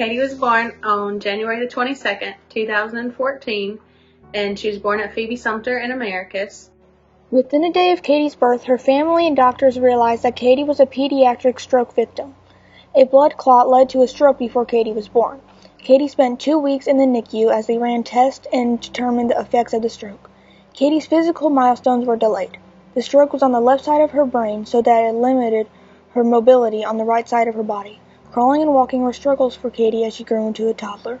Katie was born on January the 22nd, 2014, and she was born at Phoebe Sumter in Americus. Within a day of Katie's birth, her family and doctors realized that Katie was a pediatric stroke victim. A blood clot led to a stroke before Katie was born. Katie spent 2 weeks in the NICU as they ran tests and determined the effects of the stroke. Katie's physical milestones were delayed. The stroke was on the left side of her brain, so that it limited her mobility on the right side of her body. Crawling and walking were struggles for Katie as she grew into a toddler.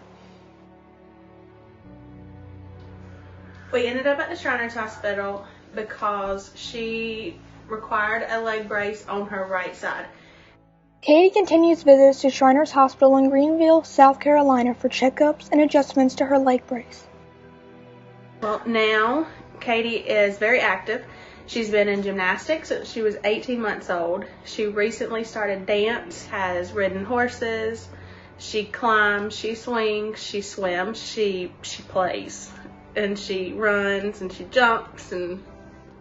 We ended up at the Shriners Hospital because she required a leg brace on her right side. Katie continues visits to Shriners Hospital in Greenville, South Carolina for checkups and adjustments to her leg brace. Well, now Katie is very active. She's been in gymnastics since she was 18 months old. She recently started dance, has ridden horses. She climbs, she swings, she swims, she plays. And she runs and she jumps and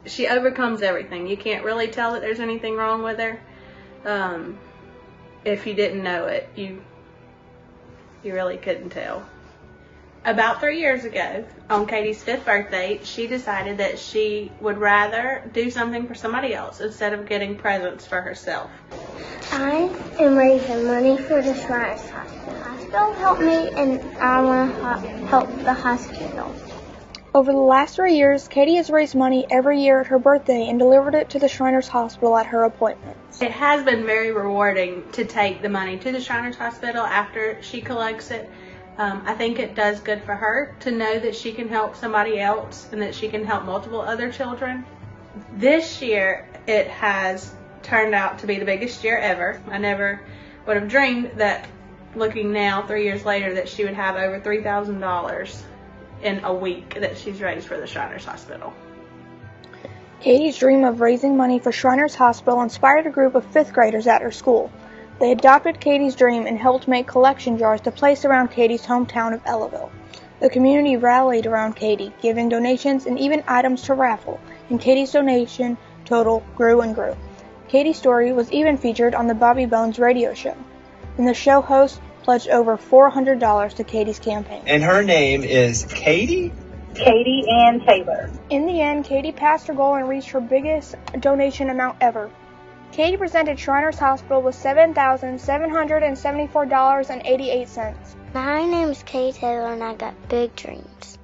she overcomes everything. You can't really tell that there's anything wrong with her. If you didn't know it, you really couldn't tell. About 3 years ago, on Katie's 5th birthday, she decided that she would rather do something for somebody else instead of getting presents for herself. I am raising money for the Shriners Hospital. The hospital helped me, and I want to help the hospital. Over the last 3 years, Katie has raised money every year at her birthday and delivered it to the Shriners Hospital at her appointments. It has been very rewarding to take the money to the Shriners Hospital after she collects it. I think it does good for her to know that she can help somebody else and that she can help multiple other children. This year, it has turned out to be the biggest year ever. I never would have dreamed that, looking now 3 years later, that she would have over $3,000 in a week that she's raised for the Shriners Hospital. Katie's dream of raising money for Shriners Hospital inspired a group of 5th graders at her school. They adopted Katie's dream and helped make collection jars to place around Katie's hometown of Ellaville. The community rallied around Katie, giving donations and even items to raffle, and Katie's donation total grew and grew. Katie's story was even featured on the Bobby Bones radio show, and the show host pledged over $400 to Katie's campaign. And her name is Katie? Katie Ann Taylor. In the end, Katie passed her goal and reached her biggest donation amount ever. Katie presented Shriners Hospital with $7,774.88. My name is Katie Taylor, and I got big dreams.